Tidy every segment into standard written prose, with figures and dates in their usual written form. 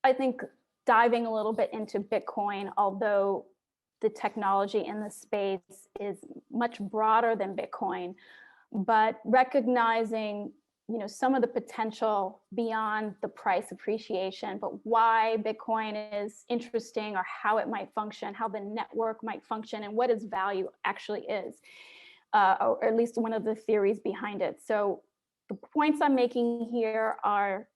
I think, diving a little bit into Bitcoin, although the technology in the space is much broader than Bitcoin, but recognizing, some of the potential beyond the price appreciation, but why Bitcoin is interesting, or how it might function, how the network might function, and what its value actually is, or at least one of the theories behind it. So the points I'm making here are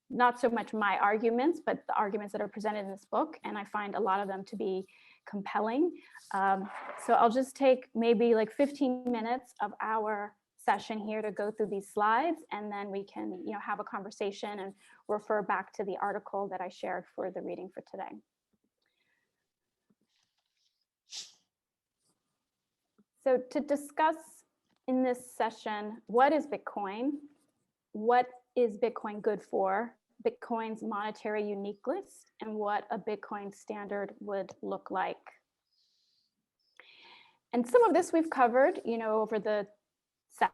not so much my arguments, but the arguments that are presented in this book, and I find a lot of them to be compelling. So I'll just take maybe like 15 minutes of our session here to go through these slides, and then we can have a conversation and refer back to the article that I shared for the reading for today. So to discuss in this session, what is Bitcoin? What is Bitcoin good for? Bitcoin's monetary uniqueness, and what a Bitcoin standard would look like. And some of this we've covered, over the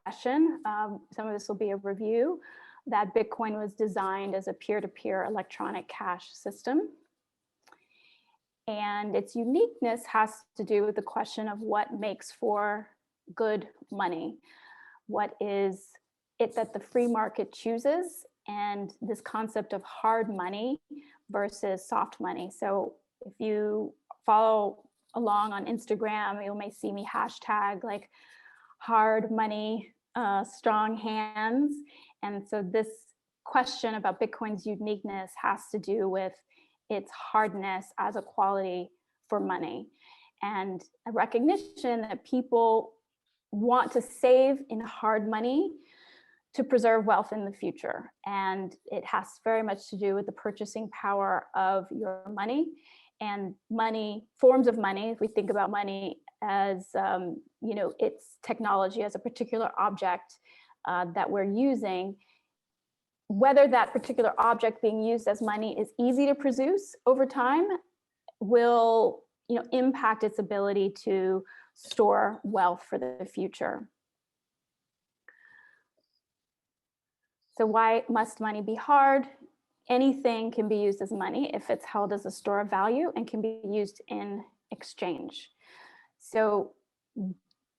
session. Some of this will be a review, that Bitcoin was designed as a peer-to-peer electronic cash system. And its uniqueness has to do with the question of what makes for good money. What is it that the free market chooses, and this concept of hard money versus soft money. So if you follow along on Instagram, you may see me hashtag like hard money, strong hands. And so this question about Bitcoin's uniqueness has to do with its hardness as a quality for money, and a recognition that people want to save in hard money to preserve wealth in the future. And it has very much to do with the purchasing power of your money, and forms of money. If we think about money as, its technology as a particular object that we're using, whether that particular object being used as money is easy to produce over time will, impact its ability to store wealth for the future. So why must money be hard? Anything can be used as money if it's held as a store of value and can be used in exchange. So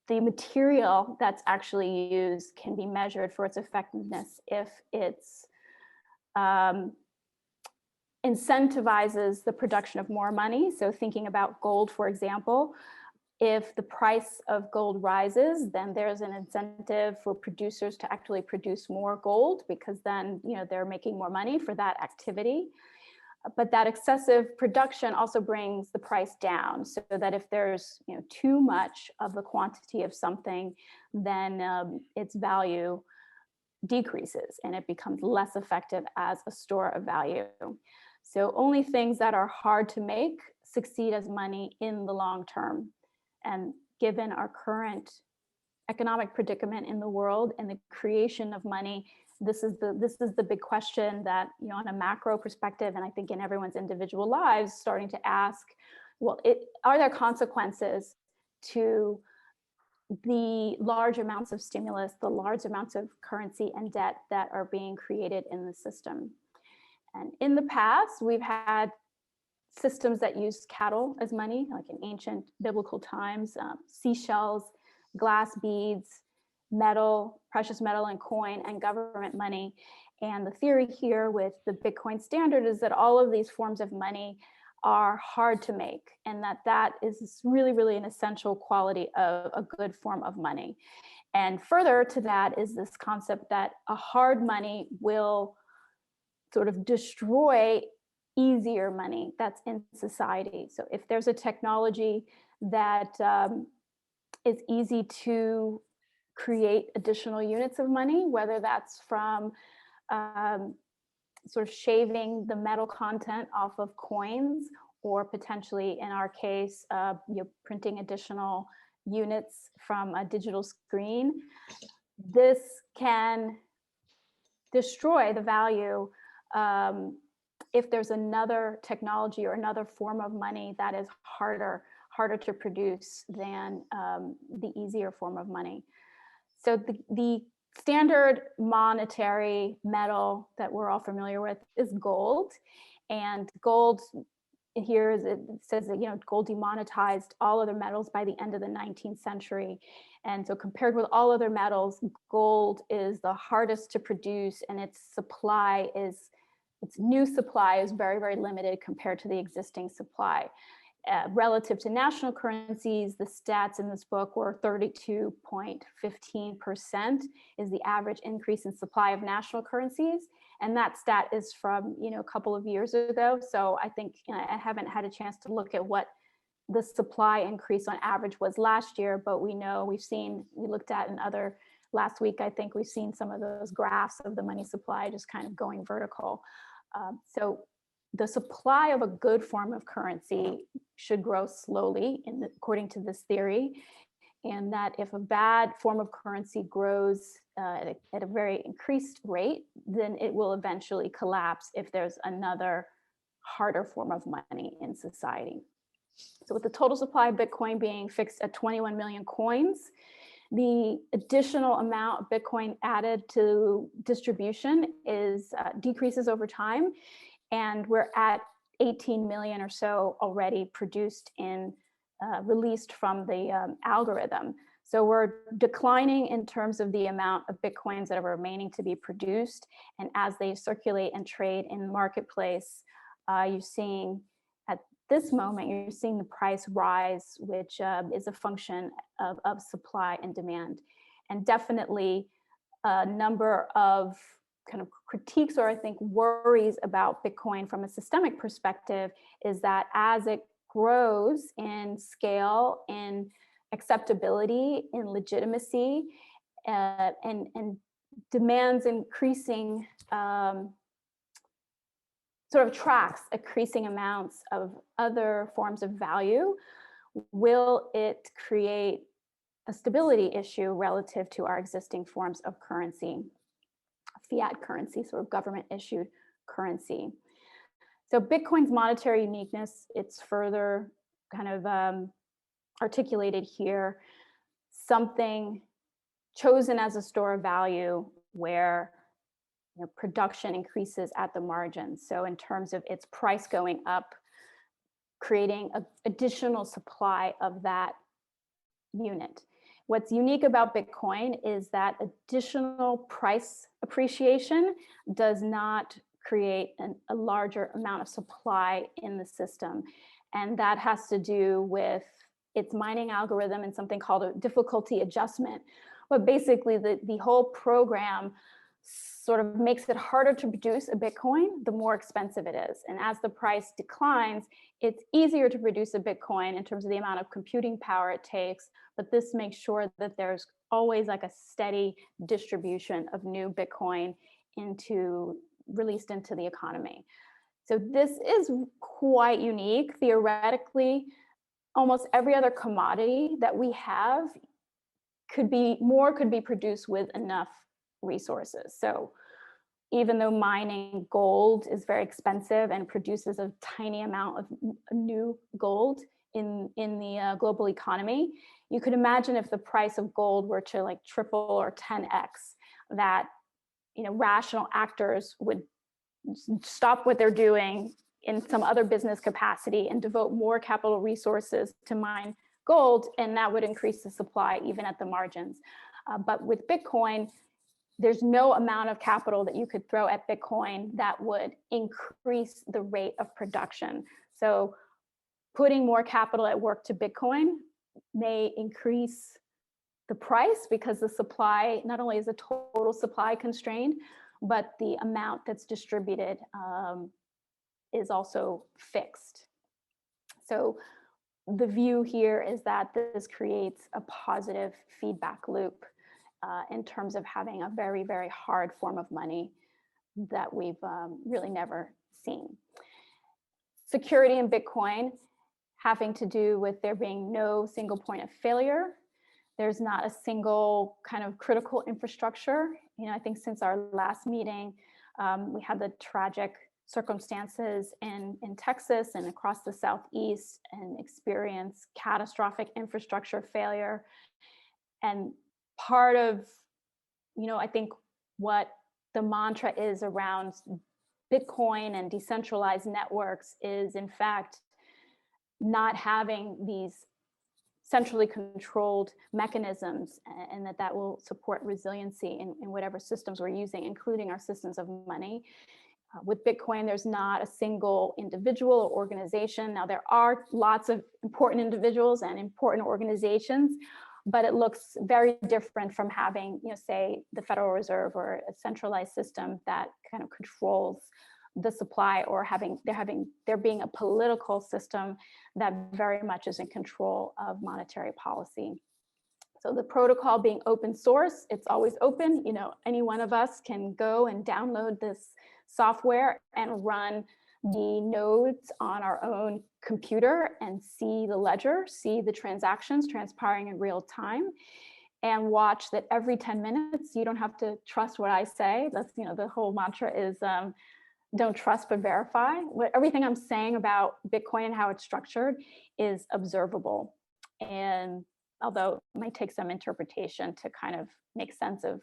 the material that's actually used can be measured for its effectiveness if it's incentivizes the production of more money. So thinking about gold, for example, if the price of gold rises, then there's an incentive for producers to actually produce more gold, because then they're making more money for that activity. But that excessive production also brings the price down, so that if there's too much of the quantity of something, then its value decreases and it becomes less effective as a store of value. So only things that are hard to make succeed as money in the long term. And given our current economic predicament in the world and the creation of money, this is the big question that, on a macro perspective, and I think in everyone's individual lives, starting to ask, well, are there consequences to the large amounts of stimulus, the large amounts of currency and debt that are being created in the system? And in the past, we've had systems that used cattle as money, like in ancient biblical times, seashells, glass beads, metal, precious metal and coin, and government money. And the theory here with the Bitcoin standard is that all of these forms of money are hard to make, and that is really, really an essential quality of a good form of money. And further to that is this concept that a hard money will sort of destroy easier money that's in society. So if there's a technology that is easy to create additional units of money, whether that's from sort of shaving the metal content off of coins, or potentially in our case, printing additional units from a digital screen, this can destroy the value if there's another technology or another form of money that is harder to produce than the easier form of money. So the standard monetary metal that we're all familiar with is gold. And gold here is, it says that, gold demonetized all other metals by the end of the 19th century. And so compared with all other metals, gold is the hardest to produce, and its new supply is very, very limited compared to the existing supply. Relative to national currencies, the stats in this book were 32.15% is the average increase in supply of national currencies. And that stat is from, a couple of years ago. So I think I haven't had a chance to look at what the supply increase on average was last year, but we looked at last week, I think we've seen some of those graphs of the money supply just kind of going vertical. So the supply of a good form of currency should grow slowly, according to this theory, and that if a bad form of currency grows at a very increased rate, then it will eventually collapse if there's another harder form of money in society. So with the total supply of Bitcoin being fixed at 21 million coins, the additional amount of Bitcoin added to distribution decreases over time. And we're at 18 million or so already produced released from the algorithm. So we're declining in terms of the amount of Bitcoins that are remaining to be produced. And as they circulate and trade in the marketplace, you're seeing at this moment, you're seeing the price rise, which is a function of supply and demand. And definitely a number of kind of critiques, or I think worries about Bitcoin from a systemic perspective, is that as it grows in scale, in acceptability, in legitimacy, and demands increasing, sort of tracks increasing amounts of other forms of value, will it create a stability issue relative to our existing forms of currency? Fiat currency, sort of government issued currency. So Bitcoin's monetary uniqueness, it's further kind of articulated here, something chosen as a store of value where production increases at the margins. So in terms of its price going up, creating an additional supply of that unit. What's unique about Bitcoin is that additional price appreciation does not create a larger amount of supply in the system. And that has to do with its mining algorithm and something called a difficulty adjustment. But basically the whole program sort of makes it harder to produce a Bitcoin, the more expensive it is. And as the price declines, it's easier to produce a Bitcoin in terms of the amount of computing power it takes, but this makes sure that there's always like a steady distribution of new Bitcoin released into the economy. So this is quite unique. Theoretically, almost every other commodity that we have could be produced with enough resources. So even though mining gold is very expensive and produces a tiny amount of new gold in the global economy, you could imagine if the price of gold were to like triple or 10x, that rational actors would stop what they're doing in some other business capacity and devote more capital resources to mine gold, and that would increase the supply even at the margins. But with Bitcoin, there's no amount of capital that you could throw at Bitcoin that would increase the rate of production. So putting more capital at work to Bitcoin may increase the price because the supply, not only is the total supply constrained, but the amount that's distributed is also fixed. So the view here is that this creates a positive feedback loop in terms of having a very, very hard form of money that we've really never seen. Security in Bitcoin having to do with there being no single point of failure. There's not a single kind of critical infrastructure. I think since our last meeting, we had the tragic circumstances in Texas and across the Southeast and experienced catastrophic infrastructure failure. And part of, I think what the mantra is around Bitcoin and decentralized networks is in fact not having these centrally controlled mechanisms, and that will support resiliency in whatever systems we're using, including our systems of money. With Bitcoin, there's not a single individual or organization. Now, there are lots of important individuals and important organizations, but it looks very different from having, say, the Federal Reserve or a centralized system that kind of controls the supply, or there being a political system that very much is in control of monetary policy. So the protocol being open source, it's always open. Any one of us can go and download this software and run the nodes on our own computer and see the ledger, see the transactions transpiring in real time, and watch that every 10 minutes. You don't have to trust what I say. That's, the whole mantra is don't trust but verify. Everything I'm saying about Bitcoin and how it's structured is observable. And although it might take some interpretation to kind of make sense of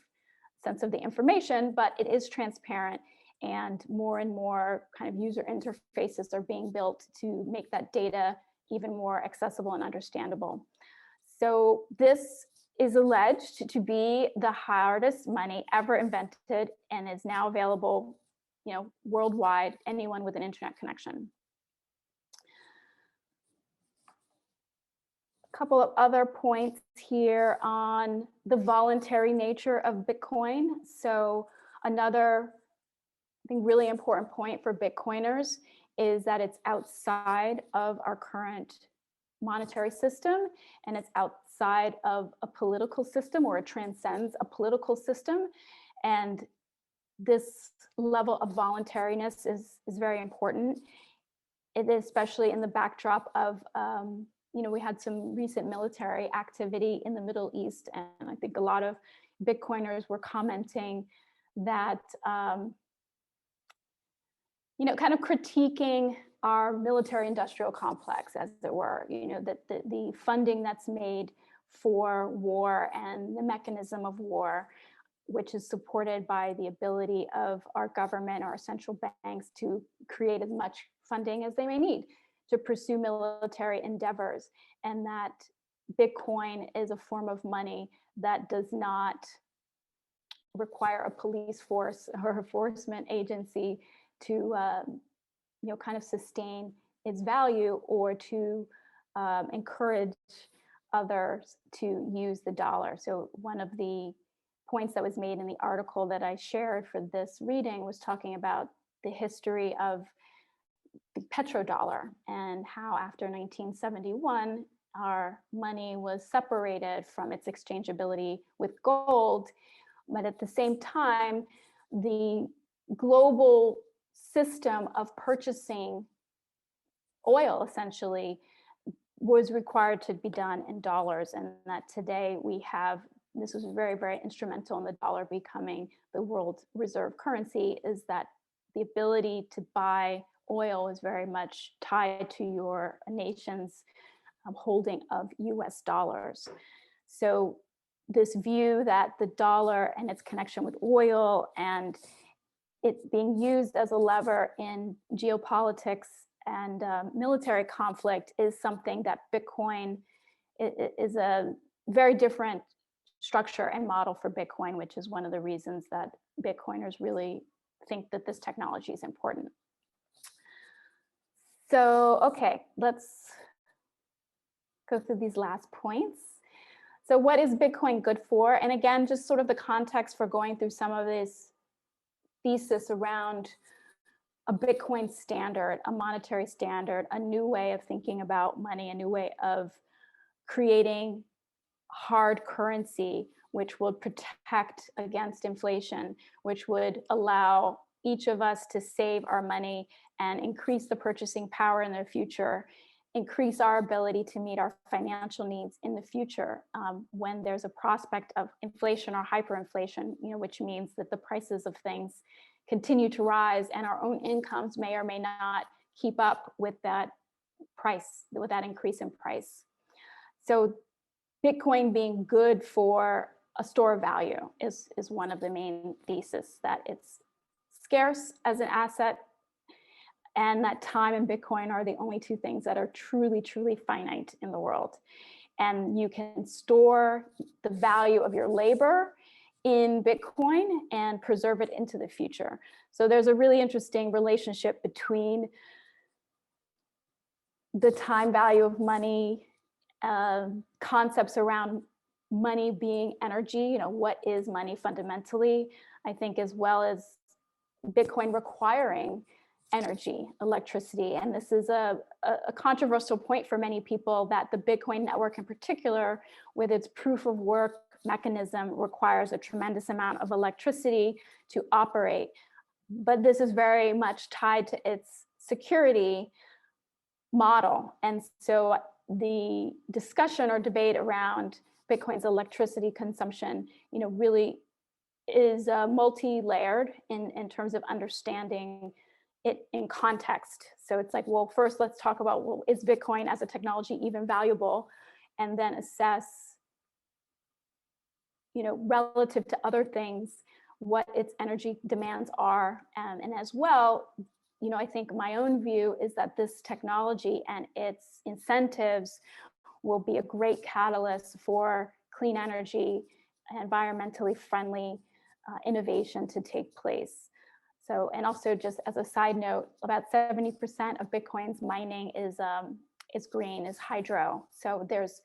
the information, but it is transparent, and more kind of user interfaces are being built to make that data even more accessible and understandable. So this is alleged to be the hardest money ever invented, and is now available, worldwide, anyone with an internet connection. A couple of other points here on the voluntary nature of Bitcoin. So another, I think, really important point for Bitcoiners is that it's outside of our current monetary system, and it's outside of a political system, or it transcends a political system. And this level of voluntariness is very important, especially in the backdrop of, we had some recent military activity in the Middle East, and I think a lot of Bitcoiners were commenting that, kind of critiquing our military-industrial complex, as it were, that the funding that's made for war and the mechanism of war, which is supported by the ability of our government or our central banks to create as much funding as they may need to pursue military endeavors, and that Bitcoin is a form of money that does not require a police force or enforcement agency to kind of sustain its value, or to encourage others to use the dollar. So one of the points that was made in the article that I shared for this reading was talking about the history of the petrodollar, and how after 1971, our money was separated from its exchangeability with gold. But at the same time, the global system of purchasing oil essentially was required to be done in dollars, and that today we have, this was very, very instrumental in the dollar becoming the world reserve currency, is that the ability to buy oil is very much tied to your nation's holding of US dollars. So this view that the dollar and its connection with oil and it's being used as a lever in geopolitics and military conflict is something that Bitcoin is a very different structure and model for Bitcoin, which is one of the reasons that Bitcoiners really think that this technology is important. So, okay, let's go through these last points. So what is Bitcoin good for? And again, just sort of the context for going through some of this thesis around a Bitcoin standard, a monetary standard, a new way of thinking about money, a new way of creating hard currency, which would protect against inflation, which would allow each of us to save our money and increase the purchasing power in the future, increase our ability to meet our financial needs in the future when there's a prospect of inflation or hyperinflation, which means that the prices of things continue to rise and our own incomes may or may not keep up with that price, with that increase in price. So Bitcoin being good for a store of value is one of the main thesis, that it's scarce as an asset, and that time and Bitcoin are the only two things that are truly, truly finite in the world. And you can store the value of your labor in Bitcoin and preserve it into the future. So there's a really interesting relationship between the time value of money, concepts around money being energy, what is money fundamentally, I think, as well as Bitcoin requiring energy, electricity. And this is a controversial point for many people, that the Bitcoin network in particular, with its proof of work mechanism, requires a tremendous amount of electricity to operate. But this is very much tied to its security model. And so the discussion or debate around Bitcoin's electricity consumption, really is multi-layered in terms of understanding it in context. So it's like, well, first let's talk about, well, is Bitcoin as a technology even valuable? And then assess, relative to other things, what its energy demands are. And as well, I think my own view is that this technology and its incentives will be a great catalyst for clean energy, environmentally friendly innovation to take place. So, and also just as a side note, about 70% of Bitcoin's mining is green, is hydro. So there's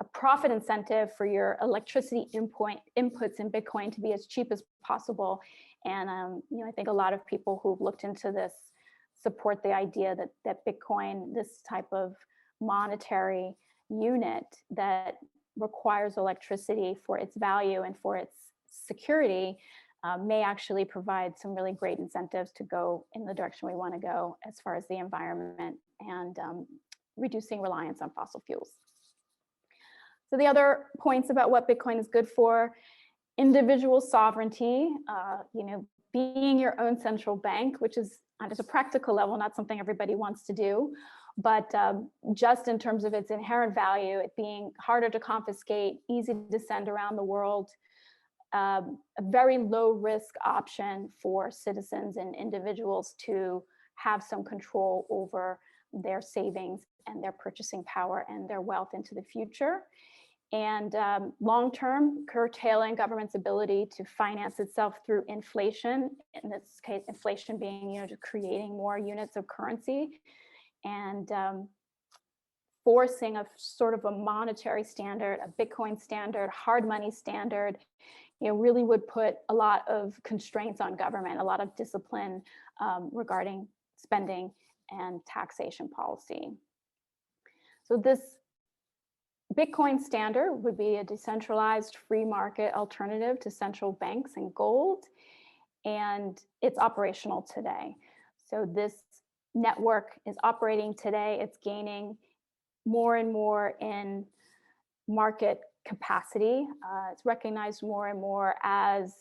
a profit incentive for your electricity inputs in Bitcoin to be as cheap as possible. And I think a lot of people who've looked into this support the idea that Bitcoin, this type of monetary unit that requires electricity for its value and for its security, may actually provide some really great incentives to go in the direction we want to go as far as the environment and reducing reliance on fossil fuels. So the other points about what Bitcoin is good for: individual sovereignty, being your own central bank, which is at a practical level not something everybody wants to do, but just in terms of its inherent value, it being harder to confiscate, easy to send around the world, a very low risk option for citizens and individuals to have some control over their savings and their purchasing power and their wealth into the future. And long-term, curtailing government's ability to finance itself through inflation, in this case, inflation being, just creating more units of currency, and forcing a sort of a monetary standard, a Bitcoin standard, hard money standard, really would put a lot of constraints on government, a lot of discipline regarding spending and taxation policy. So this Bitcoin standard would be a decentralized free market alternative to central banks and gold, and it's operational today. So this network is operating today. It's gaining more and more in market capacity. It's recognized more and more as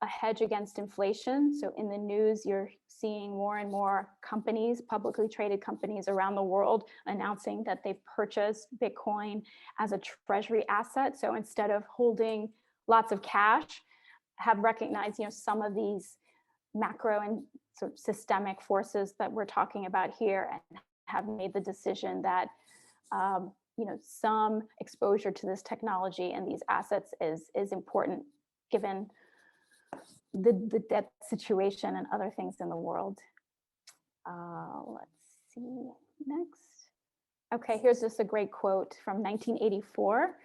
a hedge against inflation. So in the news, you're seeing more and more companies, publicly traded companies around the world, announcing that they've purchased Bitcoin as a treasury asset. So instead of holding lots of cash, have recognized, some of these macro and sort of systemic forces that we're talking about here, and have made the decision that some exposure to this technology and these assets is important, given the debt situation and other things in the world. Let's see next. Okay, here's just a great quote from 1984.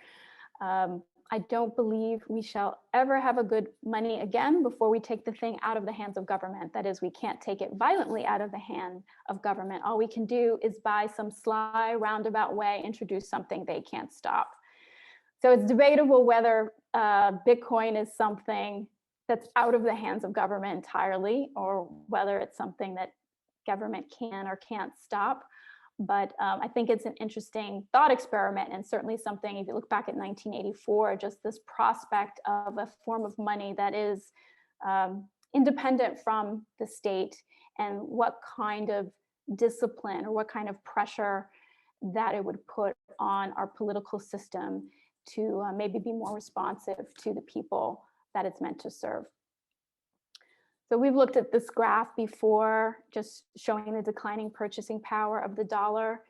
I don't believe we shall ever have a good money again before we take the thing out of the hands of government. That is, we can't take it violently out of the hand of government. All we can do is by some sly roundabout way introduce something they can't stop. So it's debatable whether Bitcoin is something that's out of the hands of government entirely, or whether it's something that government can or can't stop. But I think it's an interesting thought experiment, and certainly something, if you look back at 1984, just this prospect of a form of money that is independent from the state, and what kind of discipline or what kind of pressure that it would put on our political system to maybe be more responsive to the people that it's meant to serve. So we've looked at this graph before, just showing the declining purchasing power of the dollar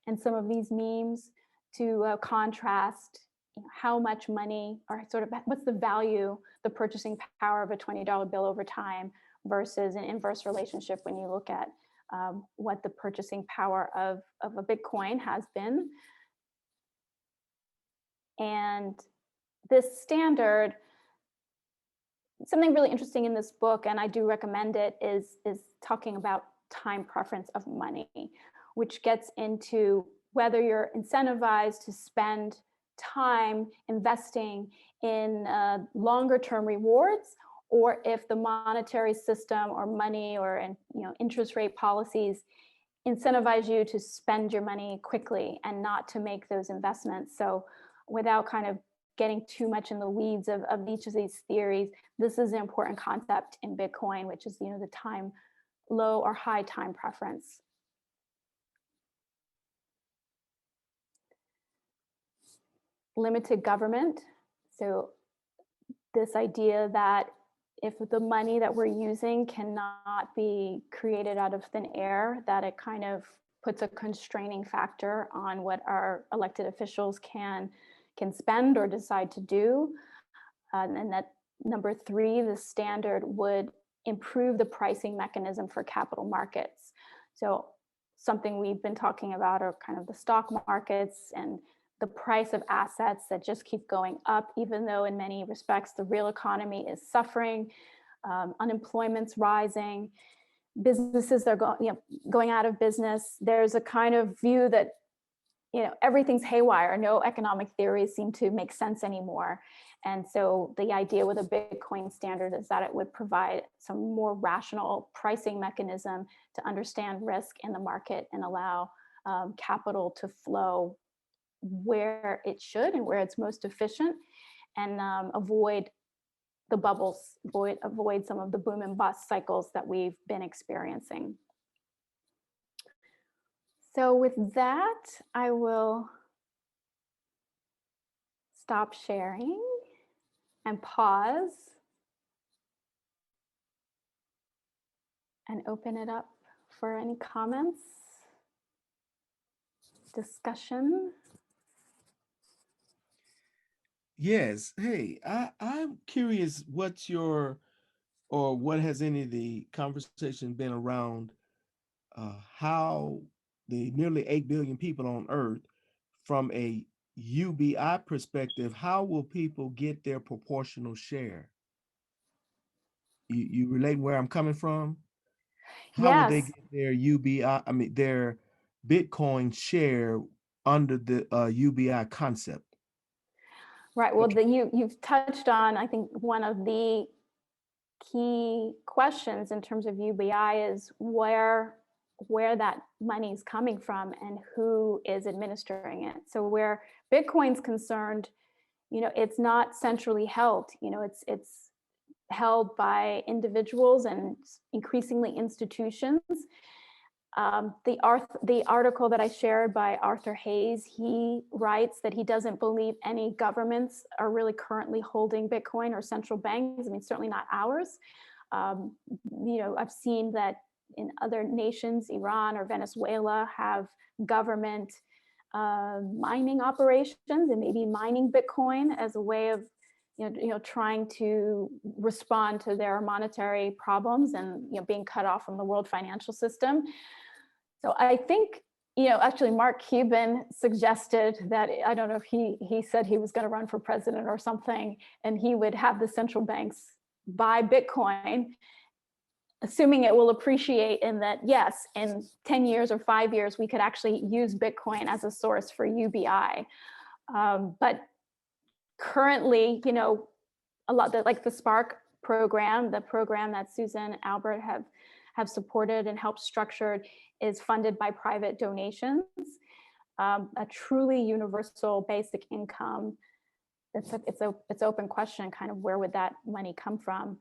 and some of these memes to contrast how much money, or sort of what's the value, the purchasing power of a $20 bill over time versus an inverse relationship when you look at what the purchasing power of a Bitcoin has been. And this standard, something really interesting in this book, and I do recommend it, is talking about time preference of money, which gets into whether you're incentivized to spend time investing in longer term rewards, or if the monetary system or money or interest rate policies incentivize you to spend your money quickly and not to make those investments. So without kind of getting too much in the weeds of each of these theories, this is an important concept in Bitcoin, which is the time, low or high time preference. Limited government. So this idea that if the money that we're using cannot be created out of thin air, that it kind of puts a constraining factor on what our elected officials can spend or decide to do. And that number 3, the standard would improve the pricing mechanism for capital markets. So something we've been talking about are kind of the stock markets and the price of assets that just keep going up, even though in many respects the real economy is suffering, unemployment's rising, businesses are going out of business. There's a kind of view that everything's haywire. No economic theories seem to make sense anymore. And so the idea with a Bitcoin standard is that it would provide some more rational pricing mechanism to understand risk in the market and allow capital to flow where it should and where it's most efficient, and avoid the bubbles, avoid some of the boom and bust cycles that we've been experiencing. So with that, I will stop sharing and pause and open it up for any comments, discussion. Yes. Hey, I'm curious what has any of the conversation been around how the nearly 8 billion people on Earth, from a UBI perspective, how will people get their proportional share? You relate where I'm coming from? How will they Yes, get their their Bitcoin share under the UBI concept? right. Well, Okay. you've touched on, I think, one of the key questions in terms of UBI is where that money is coming from and who is administering it. So where Bitcoin's concerned, it's not centrally held. It's held by individuals and increasingly institutions. The article that I shared by Arthur Hayes, he writes that he doesn't believe any governments are really currently holding Bitcoin, or central banks. I mean, certainly not ours. I've seen that in other nations, Iran or Venezuela, have government mining operations and maybe mining Bitcoin as a way of trying to respond to their monetary problems and being cut off from the world financial system. So I think, actually Mark Cuban suggested that, I don't know if he said he was going to run for president or something, and he would have the central banks buy Bitcoin, assuming it will appreciate, and that yes, in 10 years or 5 years, we could actually use Bitcoin as a source for UBI. But currently, a lot like the Spark program, the program that Susan and Albert have supported and helped structured, is funded by private donations. A truly universal basic income, it's open question, kind of where would that money come from,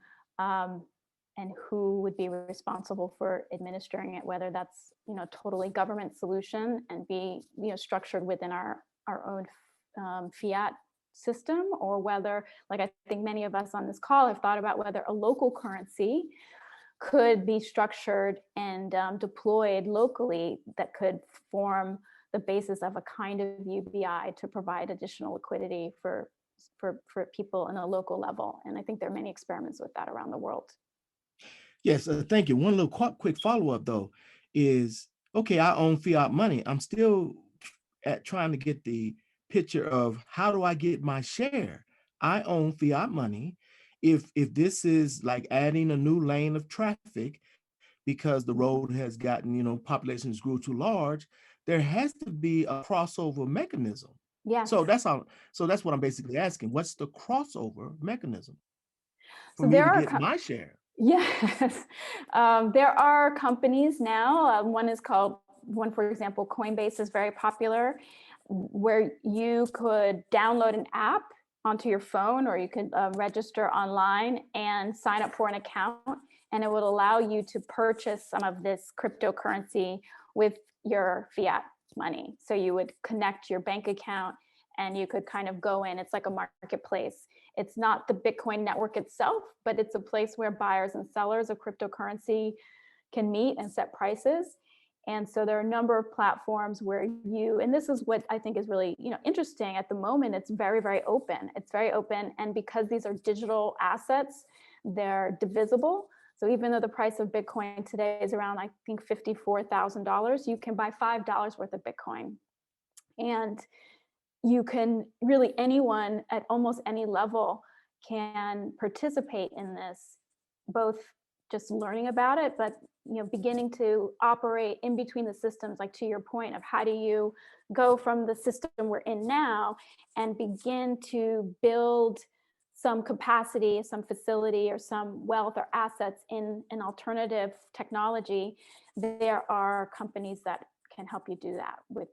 and who would be responsible for administering it, whether that's totally government solution and be structured within our own fiat system, or whether, like I think many of us on this call have thought about, whether a local currency could be structured and deployed locally that could form the basis of a kind of UBI to provide additional liquidity for people in a local level. And I think there are many experiments with that around the world. Yes, thank you. One little quick follow-up though is, okay, I own fiat money. I'm still trying to get the picture of how do I get my share? I own fiat money. If this is like adding a new lane of traffic because the road has gotten, populations grew too large, there has to be a crossover mechanism. Yes. So that's what I'm basically asking. What's the crossover mechanism for So me there to are get my share? Yes, there are companies now. One, for example, Coinbase is very popular, where you could download an app onto your phone, or you could register online and sign up for an account, and it would allow you to purchase some of this cryptocurrency with your fiat money. So you would connect your bank account and you could kind of go in. It's like a marketplace. It's not the Bitcoin network itself, but it's a place where buyers and sellers of cryptocurrency can meet and set prices. And so there are a number of platforms where and this is what I think is really, interesting at the moment. It's very, very open. It's very open. And because these are digital assets, they're divisible. So even though the price of Bitcoin today is around, I think, $54,000, you can buy $5 worth of Bitcoin. And you can really, anyone at almost any level can participate in this, both just learning about it, but beginning to operate in between the systems, like to your point of how do you go from the system we're in now and begin to build some capacity, some facility, or some wealth or assets in an alternative technology. There are companies that can help you do that with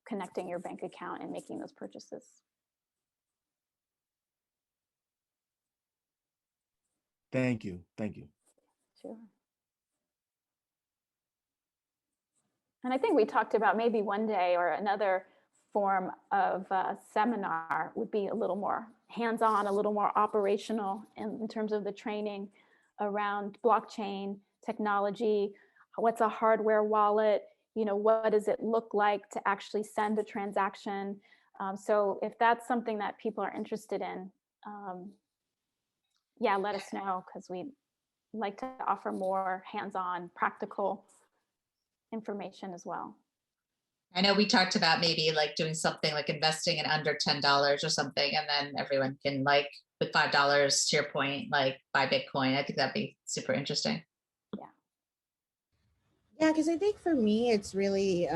connecting your bank account and making those purchases. Thank you. Thank you. Sure. And I think we talked about maybe one day or another form of seminar would be a little more hands-on, a little more operational in terms of the training around blockchain technology. What's a hardware wallet? What does it look like to actually send a transaction? So if that's something that people are interested in, yeah, let us know, because we'd like to offer more hands-on, practical information as well. I know we talked about maybe like doing something like investing in under $10 or something, and then everyone can, like, with $5, to your point, like buy Bitcoin. I think that'd be super interesting. Yeah, because I think for me, it's really,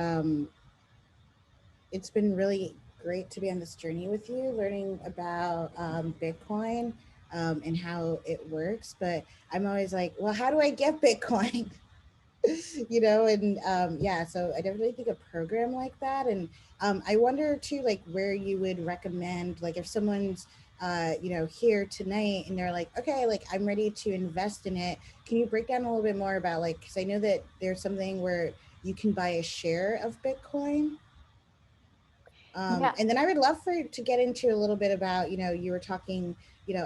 it's been really great to be on this journey with you, learning about Bitcoin and how it works. But I'm always like, well, how do I get Bitcoin? And yeah, so I definitely think a program like that. And I wonder too, like, where you would recommend, like, if someone's here tonight and they're like, okay, like, I'm ready to invest in it. Can you break down a little bit more about, like, because I know that there's something where you can buy a share of Bitcoin. Yeah. And then I would love to get into a little bit about, you were talking,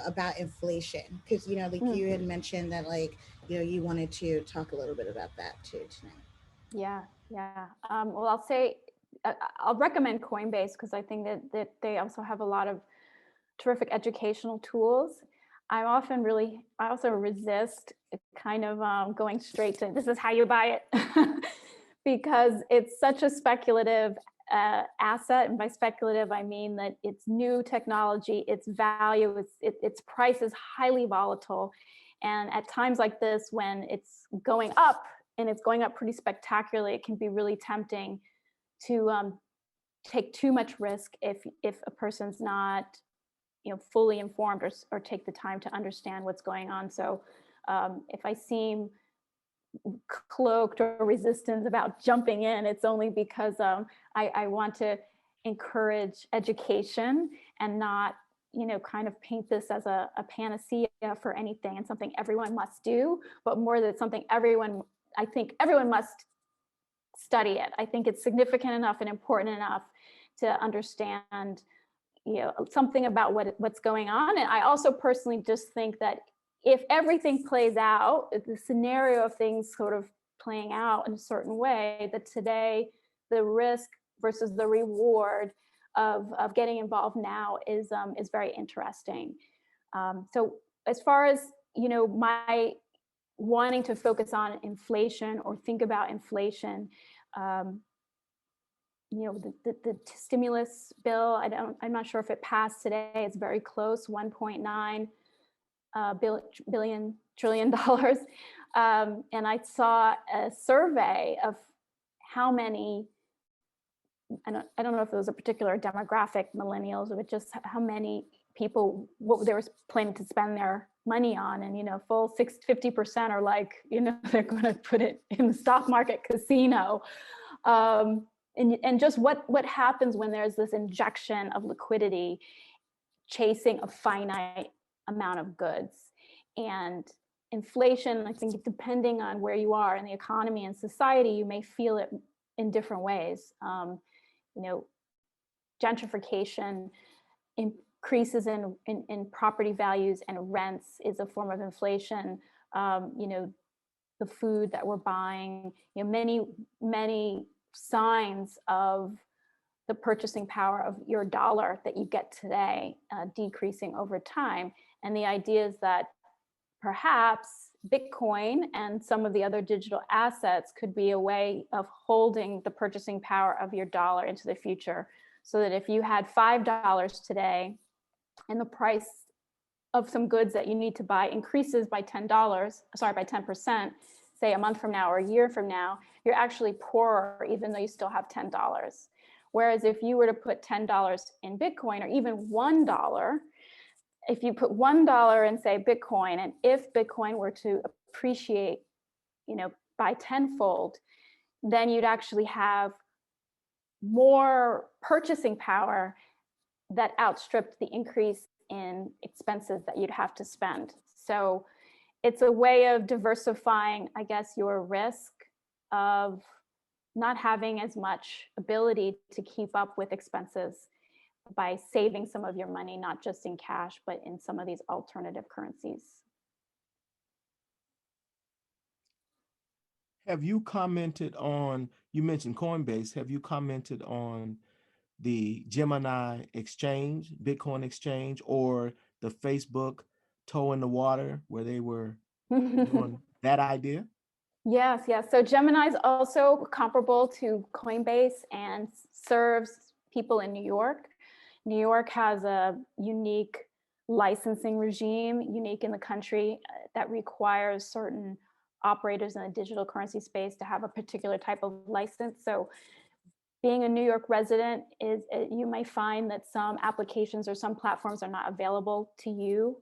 about inflation, because, like you had mentioned that, like, you wanted to talk a little bit about that too tonight. Yeah. Well, I'll say, I'll recommend Coinbase, because I think that they also have a lot of terrific educational tools. I also resist kind of going straight to this is how you buy it, because it's such a speculative asset. And by speculative, I mean that it's new technology, its value, its price is highly volatile. And at times like this, when it's going up, and it's going up pretty spectacularly, it can be really tempting to take too much risk if a person's not fully informed or take the time to understand what's going on. So if I seem cloaked or resistant about jumping in, it's only because I want to encourage education and not kind of paint this as a panacea for anything and something everyone must do, but more that something I think everyone must study it. I think it's significant enough and important enough to understand something about what's going on. And I also personally just think that if everything plays out, if the scenario of things sort of playing out in a certain way, that today the risk versus the reward of getting involved now is very interesting. So as far as, my wanting to focus on inflation or think about inflation, the stimulus bill, I'm not sure if it passed today. It's very close, 1.9 trillion dollars. And I saw a survey of how many, I don't know if it was a particular demographic, millennials, but just how many people, what they were planning to spend their money on. And, full 50% are like, they're going to put it in the stock market, casino. And just what happens when there's this injection of liquidity chasing a finite amount of goods. And inflation, I think, depending on where you are in the economy and society, you may feel it in different ways. Gentrification, increases in property values and rents is a form of inflation. The food that we're buying, many signs of the purchasing power of your dollar that you get today decreasing over time. And the idea is that perhaps Bitcoin and some of the other digital assets could be a way of holding the purchasing power of your dollar into the future. So that if you had $5 today and the price of some goods that you need to buy increases by by 10%, say a month from now or a year from now, you're actually poorer even though you still have $10. Whereas if you were to put $10 in Bitcoin or even $1, if you put $1 in, say, Bitcoin, and if Bitcoin were to appreciate, by tenfold, then you'd actually have more purchasing power that outstripped the increase in expenses that you'd have to spend. So it's a way of diversifying, I guess, your risk of not having as much ability to keep up with expenses by saving some of your money, not just in cash, but in some of these alternative currencies. Have you commented on, you mentioned Coinbase, have you commented on the Gemini exchange, Bitcoin exchange, or the Facebook toe in the water where they were doing that idea? Yes. So Gemini is also comparable to Coinbase and serves people in New York. New York has a unique licensing regime, unique in the country, that requires certain operators in the digital currency space to have a particular type of license. So being a New York resident, you may find that some applications or some platforms are not available to you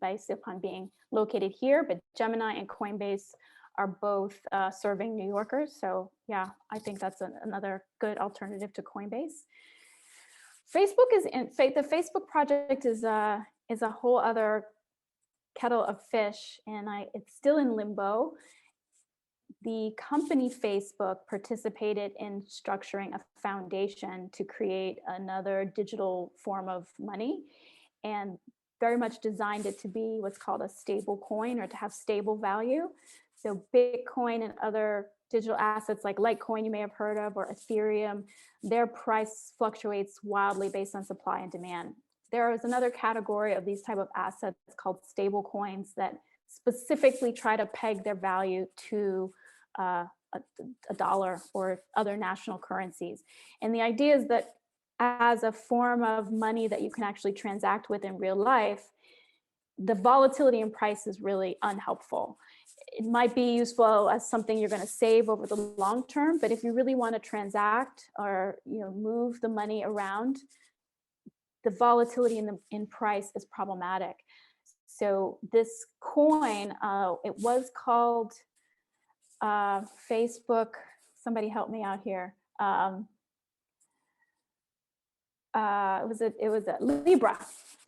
based upon being located here, but Gemini and Coinbase are both serving New Yorkers. So yeah, I think that's another good alternative to Coinbase. The Facebook project is a whole other kettle of fish, and it's still in limbo. The company Facebook participated in structuring a foundation to create another digital form of money, and very much designed it to be what's called a stable coin, or to have stable value. So Bitcoin and other digital assets like Litecoin you may have heard of, or Ethereum, their price fluctuates wildly based on supply and demand. There is another category of these type of assets called stable coins that specifically try to peg their value to a dollar or other national currencies. And the idea is that as a form of money that you can actually transact with in real life, the volatility in price is really unhelpful. It might be useful as something you're going to save over the long term, but if you really want to transact or move the money around, the volatility in price is problematic. So this coin, it was called Facebook. Somebody help me out here. It was a Libra.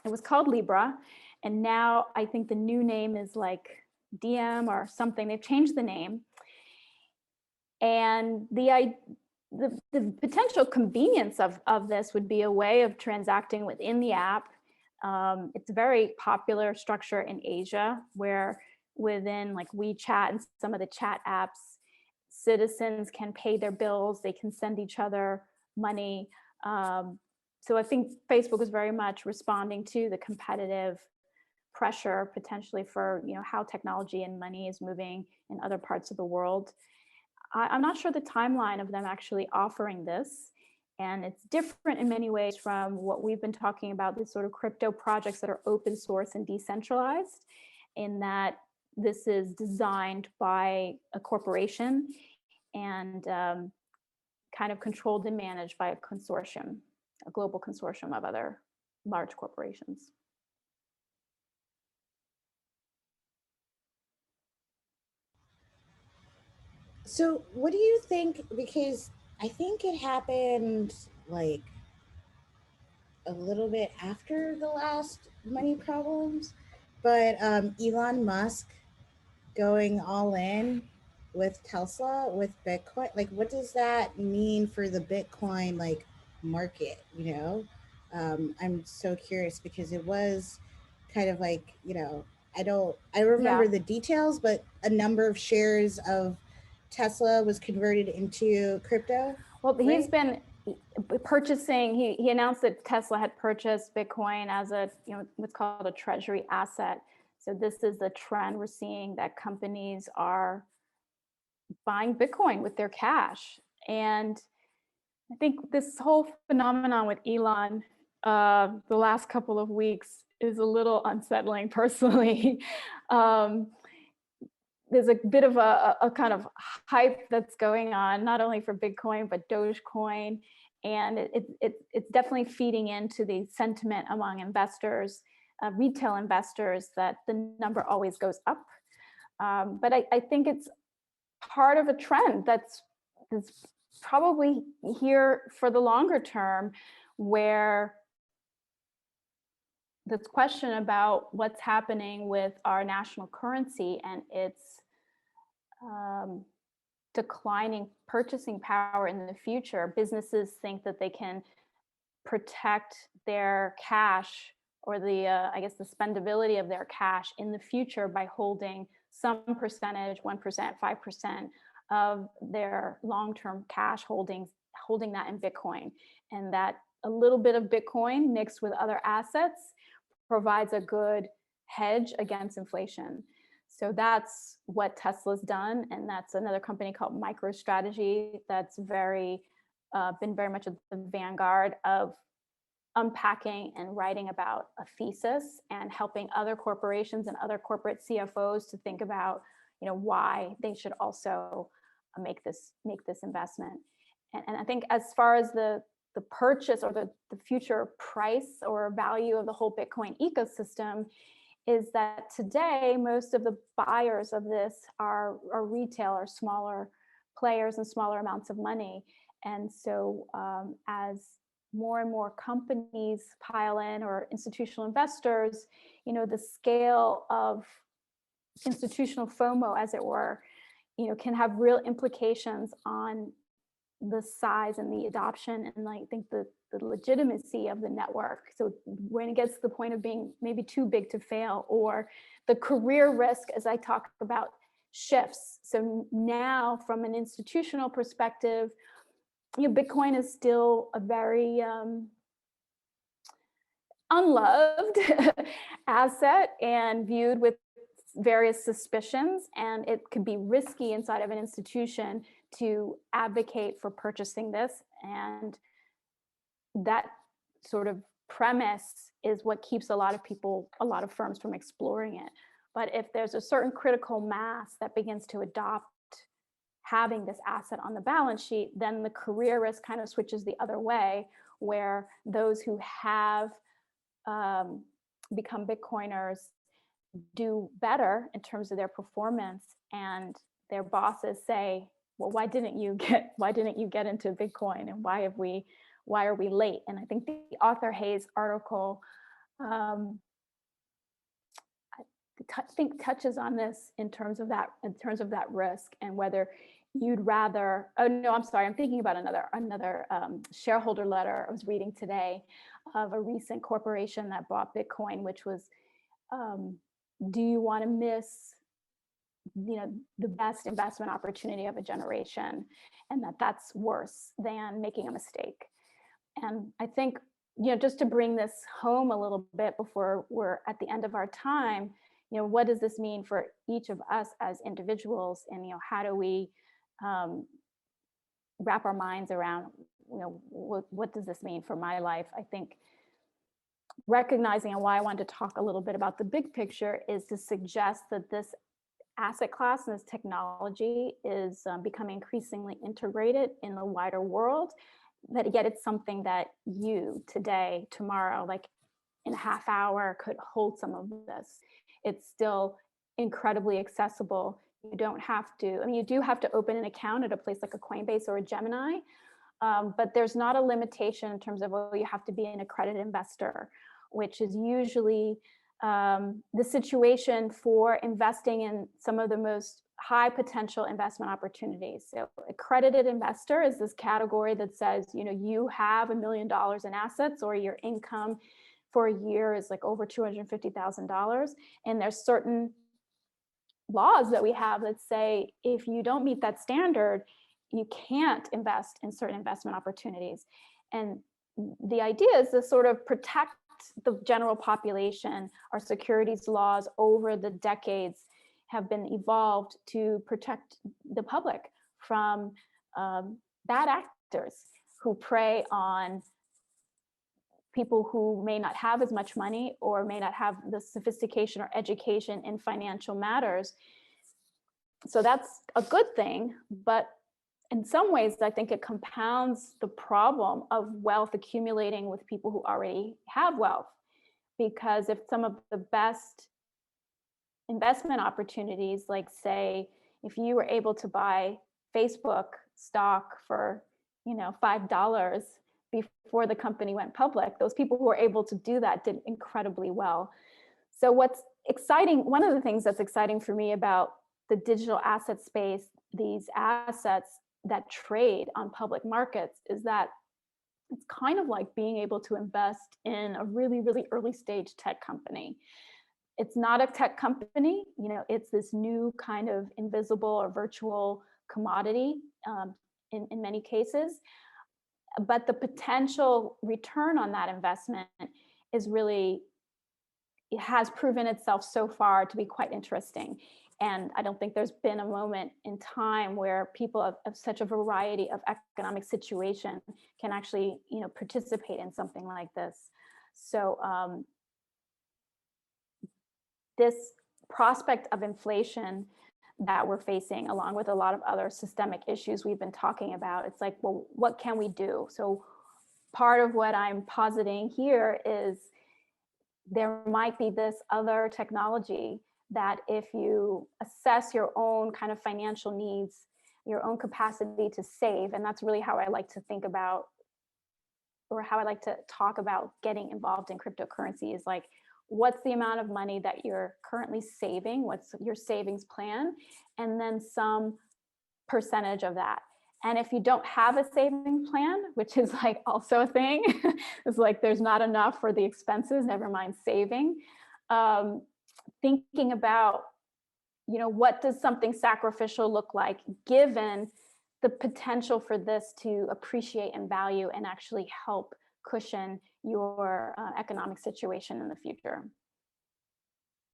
It was called Libra, and now I think the new name is like DM or something. They've changed the name, and the potential convenience of this would be a way of transacting within the app, It's a very popular structure in Asia, where within like WeChat and some of the chat apps, citizens can pay their bills, they can send each other money. So I think Facebook is very much responding to the competitive pressure potentially for, you know, how technology and money is moving in other parts of the world. I'm not sure the timeline of them actually offering this. And it's different in many ways from what we've been talking about, these sort of crypto projects that are open source and decentralized, in that this is designed by a corporation and kind of controlled and managed by a consortium, a global consortium of other large corporations. So what do you think? Because I think it happened like a little bit after the last money problems, but Elon Musk going all in with Tesla, with Bitcoin, like what does that mean for the Bitcoin like market, you know? I'm so curious because it was kind of like, you know, I remember Yeah. the details, but a number of shares of Tesla was converted into crypto. Well, he's Right? been purchasing, he announced that Tesla had purchased Bitcoin as a, you know, what's called a treasury asset. So this is the trend we're seeing, that companies are buying Bitcoin with their cash. And I think this whole phenomenon with Elon, the last couple of weeks, is a little unsettling personally. um, there's a bit of a kind of hype that's going on, not only for Bitcoin, but Dogecoin. And it's definitely feeding into the sentiment among investors, retail investors, that the number always goes up. But I think it's part of a trend that's probably here for the longer term, where this question about what's happening with our national currency and its declining purchasing power in the future. Businesses think that they can protect their cash, or the I guess the spendability of their cash in the future, by holding some percentage, 1%, 5% of their long-term cash holdings, holding that in Bitcoin. And that a little bit of Bitcoin mixed with other assets provides a good hedge against inflation. So that's what Tesla's done, and that's another company called MicroStrategy that's been very much at the vanguard of unpacking and writing about a thesis and helping other corporations and other corporate CFOs to think about, you know, why they should also make this investment. And I think as far as the purchase or the future price or value of the whole Bitcoin ecosystem, is that today most of the buyers of this are retail or smaller players and smaller amounts of money. And so as more and more companies pile in, or institutional investors, you know, the scale of institutional FOMO, as it were, you know, can have real implications on the size and the adoption, and I think the legitimacy of the network. So when it gets to the point of being maybe too big to fail, or the career risk, as I talk about, shifts. So now from an institutional perspective, you know, Bitcoin is still a very unloved asset and viewed with various suspicions, and it could be risky inside of an institution to advocate for purchasing this. And that sort of premise is what keeps a lot of firms from exploring it. But if there's a certain critical mass that begins to adopt having this asset on the balance sheet, then the career risk kind of switches the other way, where those who have become Bitcoiners do better in terms of their performance, and their bosses say, well, why didn't you get into Bitcoin, and why are we late? And I think the Arthur Hayes article I think touches on this in terms of that risk, and whether you'd rather, oh no, I'm sorry, I'm thinking about another shareholder letter I was reading today of a recent corporation that bought Bitcoin, which was, do you want to miss, the best investment opportunity of a generation, and that's worse than making a mistake. And I think, just to bring this home a little bit before we're at the end of our time, what does this mean for each of us as individuals? And, how do we wrap our minds around, what does this mean for my life? I think recognizing, and why I wanted to talk a little bit about the big picture, is to suggest that this asset class and this technology is becoming increasingly integrated in the wider world, that yet it's something that you today, tomorrow, like in a half hour, could hold some of this. It's still incredibly accessible. You don't have to, you do have to open an account at a place like a Coinbase or a Gemini, but there's not a limitation in terms of, you have to be an accredited investor, which is usually the situation for investing in some of the most high potential investment opportunities. So accredited investor is this category that says, you have $1 million in assets, or your income for a year is like over $250,000. And there's certain laws that we have that say, if you don't meet that standard, you can't invest in certain investment opportunities. And the idea is to sort of protect the general population. Our securities laws over the decades have been evolved to protect the public from bad actors who prey on people who may not have as much money or may not have the sophistication or education in financial matters. So that's a good thing, but in some ways, I think it compounds the problem of wealth accumulating with people who already have wealth. Because if some of the best investment opportunities, like say, if you were able to buy Facebook stock for, $5 before the company went public, those people who were able to do that did incredibly well. So what's exciting, one of the things that's exciting for me about the digital asset space, these assets that trade on public markets, is that it's kind of like being able to invest in a really, really early stage tech company. It's not a tech company, it's this new kind of invisible or virtual commodity in many cases. But the potential return on that investment is really, it has proven itself so far to be quite interesting. And I don't think there's been a moment in time where people of such a variety of economic situation can actually, participate in something like this. So this prospect of inflation that we're facing, along with a lot of other systemic issues we've been talking about, it's like, well, what can we do? So part of what I'm positing here is there might be this other technology that, if you assess your own kind of financial needs, your own capacity to save, and that's really how I like to think about, or how I like to talk about getting involved in cryptocurrency, is like, what's the amount of money that you're currently saving? What's your savings plan? And then some percentage of that. And if you don't have a savings plan, which is like also a thing, it's like there's not enough for the expenses, never mind saving. Thinking about, what does something sacrificial look like, given the potential for this to appreciate in value and actually help cushion your economic situation in the future.